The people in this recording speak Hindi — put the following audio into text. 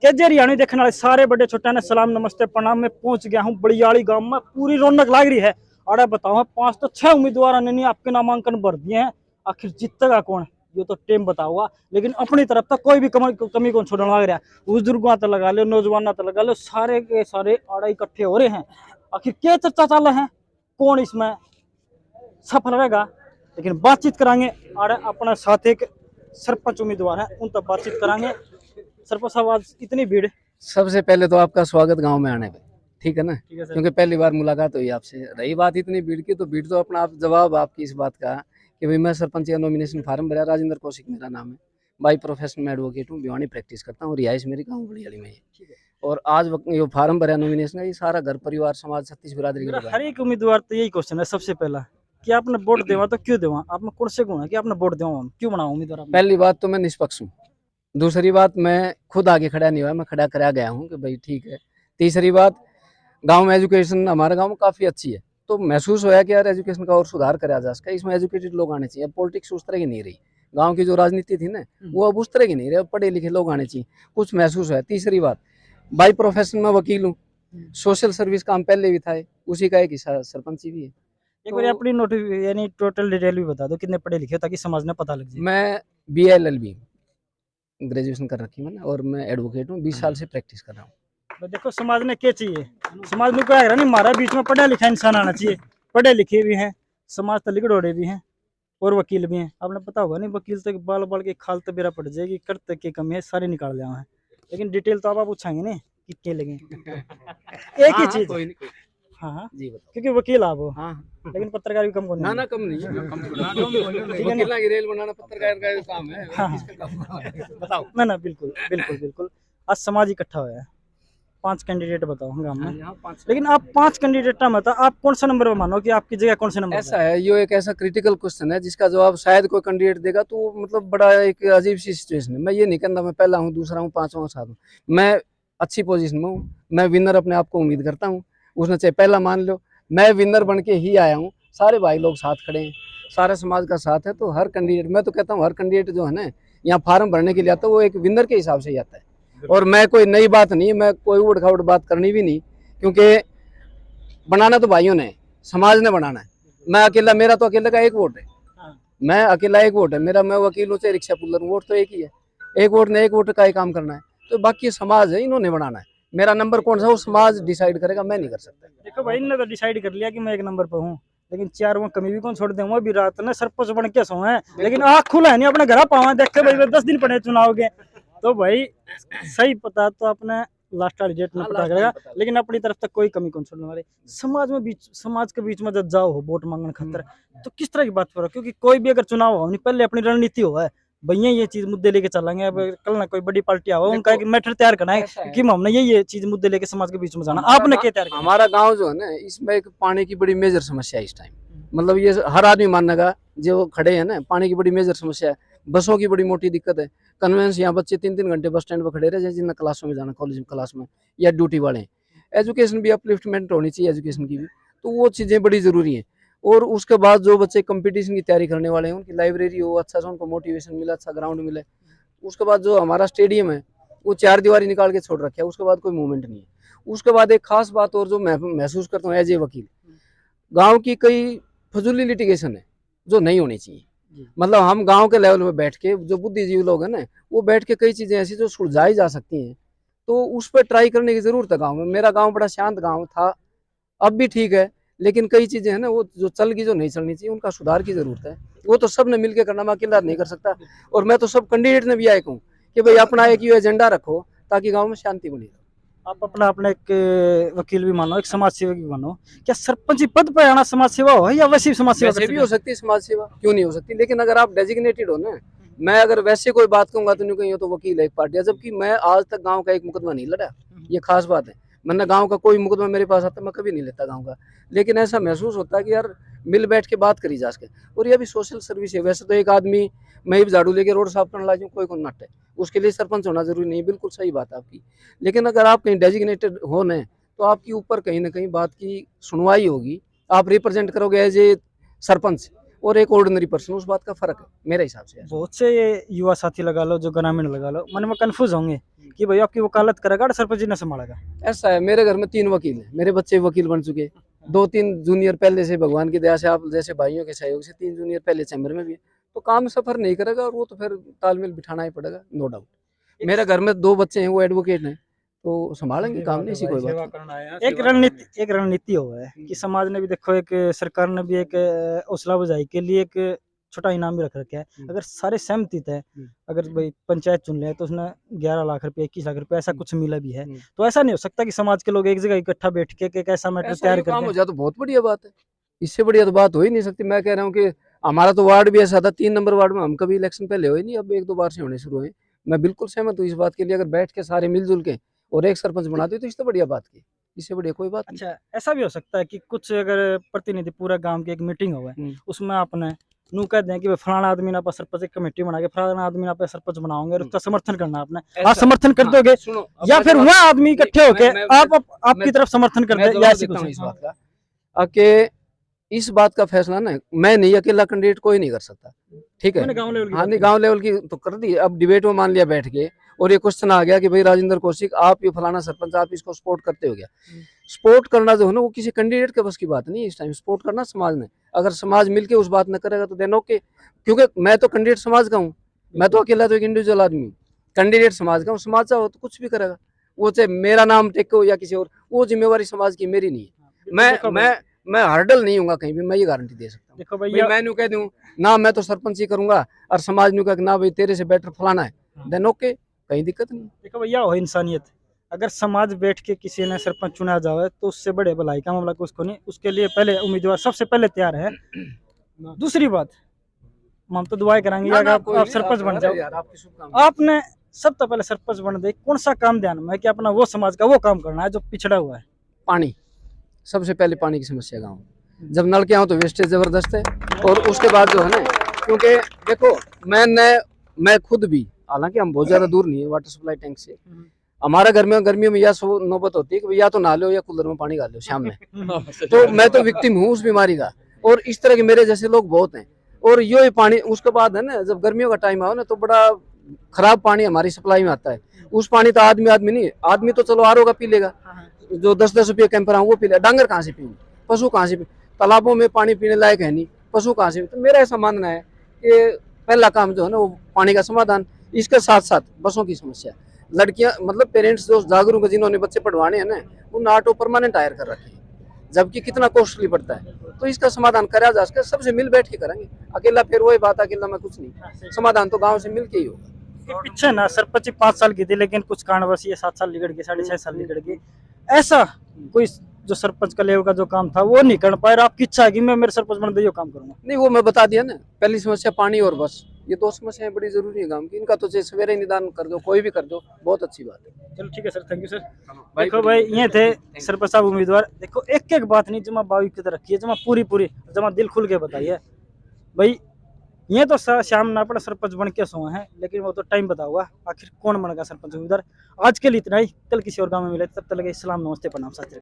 के हरियाणवी देखने वाले सारे बड़े छोटे ने सलाम नमस्ते प्रणाम। मैं पहुंच गया हूं बड़ियाली गांव में, पूरी रौनक लाग रही है। अरे बताओ 5 तो 6 उम्मीदवार ने आपके नामांकन भर दिए हैं, आखिर जीतेगा कौन? ये तो टीम बताऊंगा, लेकिन अपनी तरफ तक कोई भी कमी कौन छोड़ने लग रहा है। बुजुर्गों तो लगा लो, नौजवान तो लगा लो, सारे के सारे आड़े इकट्ठे हो रहे हैं। आखिर क्या चर्चा चल रहा है, कौन इसमें सफल रहेगा? लेकिन बातचीत कराएंगे। और अपना साथ एक सरपंच उम्मीदवार है, उन तक बातचीत कराएंगे। सरपंच साहब, आज इतनी भीड़? सबसे पहले तो आपका स्वागत गांव में आने पे, ठीक है ना? ठीक है सर। क्योंकि पहली बार मुलाकात हुई आपसे। रही बात इतनी भीड़ की, तो भीड़ तो अपना आप जवाब आपकी इस बात का कि भाई मैं सरपंच का नॉमिनेशन फार्म भरा। राजेंद्र कौशिक मेरा नाम है, बाई प्रोफेशन में एडवोकेट हूँ, भिवानी प्रैक्टिस करता हूँ, रिहाइश मेरी गाँव बड़ियाली में है। और आज ये फार्म भरा नॉमिनेशन का, ये सारा घर परिवार समाज छत्तीस बिरादरी मेरा के हर एक उम्मीदवार तो यही क्वेश्चन है सबसे पहला कि आपने वोट देवा तो क्यों देवा? आप में कौन से गुण है कि आपने वोट देवा, हम क्यों बनाओ उम्मीदवार? पहली बात तो मैं निष्पक्ष हूँ। दूसरी बात, मैं खुद आगे खड़ा नहीं हुआ, मैं खड़ा करा गया हूँ कि भाई ठीक है। तीसरी बात, गांव में एजुकेशन हमारे गांव में काफ़ी अच्छी है, तो महसूस होया कि यार एजुकेशन का और सुधार करा जा सके, इसमें एजुकेटेड लोग आने चाहिए। पॉलिटिक्स उस तरह की नहीं रही, गांव की जो राजनीति थी ना, वो अब उस तरह की नहीं रही, अब पढ़े लिखे लोग आने चाहिए, कुछ महसूस है। तीसरी बात, बाई प्रोफेशन में वकील हूँ, सोशल सर्विस काम पहले भी था, उसी का एक हिस्सा सरपंची भी है। एक बार अपनी नोटिस यानी टोटल डिटेल भी बता दो, कितने पढ़े लिखे हो, ताकि समाज ने पता लग जाए। मैं BLLB ग्रेजुएशन कर रखी मैंने, और मैं एडवोकेट हूँ, 20 साल से प्रैक्टिस कर रहा हूँ। तो देखो समाज ने क्या चाहिए, समाज में क्या है नहीं, हमारा बीच में पढ़ा लिखा इंसान आना चाहिए। पढ़े लिखे भी हैं, समाज तक लिगड़ोड़े भी हैं, और वकील भी हैं। आपने पता होगा नहीं, वकील तक बाल बाल के खाल तबेरा पड़ जाएगी, करते की कमी है सारे निकाल ले हैं। लेकिन डिटेल तो आप पूछेंगे नहीं कि क्या लगे। एक ही चीज। हाँ हाँ जी बताओ। क्योंकि वकील आप हो। हाँ, लेकिन पत्रकार भी कम को ना नहीं। कम नहीं है, ठीक है ना? वकील की रेल बनाना पत्रकार का काम है। हाँ बताओ। ना ना, बिल्कुल बिल्कुल बिल्कुल। आज समाज इकट्ठा हुआ है, 5 कैंडिडेट बताओ गांव में। लेकिन आप 5 कैंडिडेट में तो आप कौन सा नंबर में मानो कि आपकी जगह कौन से नंबर? ऐसा है, ये एक ऐसा क्रिटिकल क्वेश्चन है जिसका जवाब शायद कोई कैंडिडेट देगा तो मतलब बड़ा एक अजीब सी सिचुएशन है। मैं ये नहीं कहता मैं पहला हूँ, दूसरा हूँ, पांचवा हूँ, सातवां। मैं अच्छी पोजीशन में हूँ, मैं विनर अपने आप को उम्मीद करता हूँ। उसने चाहे पहला मान लो, मैं विनर बन के ही आया हूँ। सारे भाई लोग साथ खड़े हैं, सारे समाज का साथ है, तो हर कैंडिडेट, मैं तो कहता हूँ हर कैंडिडेट जो है ना यहाँ फार्म भरने के लिए आता है, वो एक विनर के हिसाब से ही आता है। और मैं कोई नई बात नहीं, मैं कोई उड़ खाउड़ बात करनी भी नहीं, क्योंकि बनाना तो भाइयों ने, समाज ने बनाना है। मैं अकेला, मेरा तो अकेले का एक वोट है, मैं अकेला एक वोट है मेरा। मैं वकील हूँ चाहे रिक्शा पुल्लर, वोट तो एक ही है। एक वोट ने एक वोट का ही काम करना है, तो बाकी समाज है, इन्होंने बनाना है। मेरा नंबर कौन सा वो समाज डिसाइड करेगा, मैं नहीं कर सकता। देखो भाई, इन्होंने तो डिसाइड कर लिया कि मैं 1 नंबर पर हूँ, लेकिन 4 में कमी भी कौन छोड़ दूंगा। अभी रात ने सरपंच बन के सो है, लेकिन आँख खुला है नहीं, अपने घर पावा देखते भाई 10 दिन पड़े चुनाव के। तो भाई सही पता तो अपने लास्ट वाली डेट में पता करेगा, लेकिन अपनी तरफ तक कोई कमी कौन छोड़ने वाले। समाज के बीच में जब जाओ हो वोट मांगने खातर, तो किस तरह की बात करो? क्योंकि कोई भी अगर चुनाव हो नहीं, पहले अपनी रणनीति हो है, भैया ये चीज मुद्दे लेके चलेंगे। अब कल ना कोई बड़ी पार्टी आओ, उनका एक मैटर तैयार करना है कि हमने ये चीज मुद्दे लेके समाज के बीच में जाना। आपने क्या तैयार किया? हमारा गांव जो है ना, इसमें एक पानी की बड़ी मेजर समस्या है इस टाइम। मतलब ये हर आदमी मानेगा जो खड़े हैं ना, पानी की बड़ी मेजर समस्या है। बसों की बड़ी मोटी दिक्कत है। कन्वेंस यहाँ बच्चे 3-3 घंटे बस स्टैंड पर खड़े रहे, जिन्हें क्लासों में जाना, कॉलेज क्लास में या ड्यूटी वाले हैं। एजुकेशन भी अपलिफ्टमेंट होनी चाहिए, एजुकेशन की भी, तो वो चीज़ें बड़ी ज़रूरी हैं। और उसके बाद जो बच्चे कंपटीशन की तैयारी करने वाले हैं, उनकी लाइब्रेरी हो अच्छा सा, उनको मोटिवेशन मिले, अच्छा ग्राउंड मिले। उसके बाद जो हमारा स्टेडियम है, वो 4 दीवारी निकाल के छोड़ रखे है, उसके बाद कोई मूवमेंट नहीं है। उसके बाद एक खास बात और जो मैं महसूस करता हूँ एज ए वकील, गांव की कई फजूली लिटिगेशन है जो नहीं होनी चाहिए। मतलब हम गांव के लेवल में बैठ के, जो बुद्धिजीवी लोग हैं ना, वो बैठ के कई चीज़ें ऐसी जो सुलझाई जा सकती हैं, तो उस पर ट्राई करने की ज़रूरत है गाँव में। मेरा गाँव बड़ा शांत गाँव था, अब भी ठीक है, लेकिन कई चीज़ें हैं ना वो जो चल गई, जो नहीं चलनी चाहिए, उनका सुधार की ज़रूरत है। वो तो सब ने मिलकर करना, मैं अकेला नहीं कर सकता। और मैं तो सब कैंडिडेट ने भी आए कहूँ कि भाई अपना एक ये एजेंडा रखो ताकि गाँव में शांति बनी रहे। आप अपना एक वकील भी मानो, एक समाज सेवक भी मानो। क्या सरपंच पद पर आना समाज सेवा हो, या वैसी समाज सेवा? वैसे भी हो सकती है समाज सेवा, क्यों नहीं हो सकती, लेकिन अगर आप डेजिग्नेटेड हो ना, मैं अगर वैसे कोई बात कहूंगा तो नहीं कहीं तो वकील है एक पार्टी, जबकि मैं आज तक गांव का एक मुकदमा नहीं लड़ा। ये खास बात है, मैंने गांव का कोई मुकदमा मेरे पास आता मैं कभी नहीं लेता गांव का। लेकिन ऐसा महसूस होता है कि यार मिल बैठ के बात करी जा सके। और ये भी सोशल सर्विस है। वैसे तो एक आदमी, मैं भी झाड़ू लेके रोड साफ करने लगा हूँ, कोई नट है, उसके लिए सरपंच होना जरूरी नहीं, बिल्कुल सही बात है आपकी। लेकिन अगर आप कहीं डेजिग्नेटेड हो न, तो आपकी ऊपर कहीं ना कहीं बात की सुनवाई होगी, आप रिप्रेजेंट करोगे एज ए सरपंच, और एक ऑर्डिनरी पर्सन, उस बात का फर्क है मेरे हिसाब से। बहुत से ये युवा साथी लगा लो, जो ग्रामीण लगा लो, मन में कंफ्यूज होंगे कि भाई आपकी वकालत करेगा और सरपंच जी ने संभालेगा। ऐसा है, मेरे घर में 3 वकील हैं, मेरे बच्चे वकील बन चुके हैं, 2-3 जूनियर पहले से, भगवान की दया से, आप जैसे भाइयों के सहयोग से 3 जूनियर पहले चैम्बर में भी है, तो काम सफर नहीं करेगा और वो तो फिर तालमेल बिठाना ही पड़ेगा, नो डाउट। मेरे घर में 2 बच्चे हैं, वो एडवोकेट हैं, तो संभालेंगे काम, नहीं सी कोई बात। एक रणनीति हुआ है कि समाज ने भी देखो, एक सरकार ने भी एक हौसला बुझाई के लिए एक छोटा इनाम भी रख रखा है। अगर सारे सहमति थे, अगर भाई पंचायत चुन ले तो उसने 11 लाख रुपए 21 लाख रुपए ऐसा कुछ मिला भी है, तो ऐसा नहीं हो सकता कि समाज के लोग एक जगह इकट्ठा बैठ के एक ऐसा मैटर तैयार काम हो कर जाए तो बहुत बढ़िया बात है, इससे बढ़िया तो बात हो ही नहीं सकती। मैं कह रहा हूँ कि हमारा तो वार्ड भी ऐसा था, 3 नंबर वार्ड में हम कभी इलेक्शन पहले हुए नहीं, अब 1-2 बार से होने शुरू हुए। मैं बिल्कुल सहमत हूँ इस बात के लिए, अगर बैठ के सारे मिलजुल के और एक सरपंच बनाते तो इससे बढ़िया बात की, इससे बढ़िया कोई बात नहीं। अच्छा, ऐसा भी हो सकता है कि कुछ अगर प्रतिनिधि पूरा गांव की एक मीटिंग हो, उसमें आपने नू कह दें कि फलाना आदमी ना पर सरपंच एक कमेटी बना के फलाना आदमी ना पर सरपंच बनाओगे और उसका समर्थन करना आपने, आप समर्थन कर दोगे, या फिर वह आदमी इकट्ठे होके आपकी तरफ समर्थन कर दे, या ऐसी कुछ इस बात का कि इस बात का फैसला ना मैं नहीं, अकेला कैंडिडेट कोई नहीं कर सकता, ठीक है। हाँ नहीं, गांव लेवल की तो कर दी। अब डिबेट में मान लिया बैठ के और ये क्वेश्चन आ गया कि भाई राजेंद्र कौशिक आप ये फलाना सरपंच, आप इसको सपोर्ट करते हो गया। सपोर्ट करना जो है ना, वो किसी कैंडिडेट के बस की बात नहीं है इस टाइम। सपोर्ट करना समाज ने, अगर समाज मिलके उस बात न करेगा तो देन ओके, क्योंकि मैं तो कैंडिडेट समाज का हूँ, मैं तो अकेला तो एक इंडिविजुअल आदमी हूँ, कैंडिडेट समाज का हूँ। समाज चाहो तो कुछ भी करेगा, वो चाहे मेरा नाम टेको या किसी और, वो जिम्मेवारी समाज की मेरी नहीं है। मैं हर्डल नहीं हूँ कहीं भी, मैं ये गारंटी दे सकता हूँ। देखो भैया, मैं न्यू कह दूं ना मैं तो सरपंच ही करूंगा और समाज न्यू कह ना भाई तेरे से बेटर फलाना है, देन ओके, कहीं दिक्कत नहीं। देखो भैया, हो इंसानियत, अगर समाज बैठ के किसी ने सरपंच चुना जाए तो उससे बड़े भलाई का मामला कुछ को नहीं, उसके लिए पहले उम्मीदवार सबसे पहले तैयार है। दूसरी बात, हम तो दुआएं करेंगे अगर आप सरपंच बन जाओ, आपने सबसे पहले सरपंच बन दे, कौन सा काम ध्यान में है कि अपना वो समाज का वो काम करना है जो पिछड़ा हुआ है। पानी, सबसे पहले पानी की समस्या गाँव, जब नल के आओ तो वेस्टेज जबरदस्त है, और उसके बाद जो है ना, क्योंकि देखो मैं खुद भी, हालांकि हम बहुत ज्यादा दूर नहीं है वाटर सप्लाई टैंक से, हमारा गर्मियों में या नौबत होती है कि या तो नहा लो या कूलर में पानी डाल लो शाम में, तो मैं तो विक्टिम हूँ उस बीमारी का, और इस तरह के मेरे जैसे लोग बहुत हैं। और ये पानी उसके बाद है ना, जब गर्मियों का टाइम आओ ना तो बड़ा खराब पानी हमारी सप्लाई में आता है। उस पानी तो आदमी नहीं, आदमी तो चलो आरओ का पी लेगा, जो 10-10 रुपये कैंपर वो पी ले, डांगर कहाँ से पीएंगे, पशु कहाँ से पी, तालाबों में पानी पीने लायक है नहीं, पशु कहाँ से। तो मेरा ऐसा मानना है कि पहला काम जो है ना वो पानी का समाधान, इसके साथ साथ बसों की समस्या। लड़कियां मतलब पेरेंट्स जो जागरूक है, जिन्होंने बच्चे पढ़वाने हैं ना, उन ऑटो परमानेंट हायर कर रखे हैं, जबकि कितना कॉस्टली पड़ता है, तो इसका समाधान करा जा सके, सबसे मिल बैठ के करेंगे। अकेला फिर वही बात, अकेला में कुछ नहीं, समाधान तो गाँव से मिल के ही होगा। पीछे ना सरपंच 5 साल की थी, लेकिन कुछ कारणवश ये 7 साल निकल गए, 6.5 साल निकल गए, ऐसा कोई जो सरपंच का लेवल का जो काम था वो नहीं कर पाए, आपकी इच्छा है कि मैं मेरे सरपंच बन दे यो काम करूंगा। नहीं, वो मैं बता दिया ना, पहली समस्या पानी और बस, ये 2 समस्याएं बड़ी जरूरी है गांव की, इनका तो सवेरे निदान कर दो, कोई भी कर दो, बहुत अच्छी बात है। चलो ठीक है सर, थैंक यू सर। देखो भाई, ये थे सरपंच साहब उम्मीदवार। देखो एक एक बात नहीं जमा बावी की तरह रखिए, जमा पूरी जमा दिल खुल के बताइए भाई। ये तो श्याम ना पड़ा सरपंच बन के सोए हैं, लेकिन वो तो टाइम बताऊंगा आखिर कौन बनेगा सरपंच उम्मीदवार। आज के लिए इतना ही, कल किसी और गाँव में मिले, तब तक लगे। सलाम, नमस्ते, प्रणाम, सत श्री अकाल।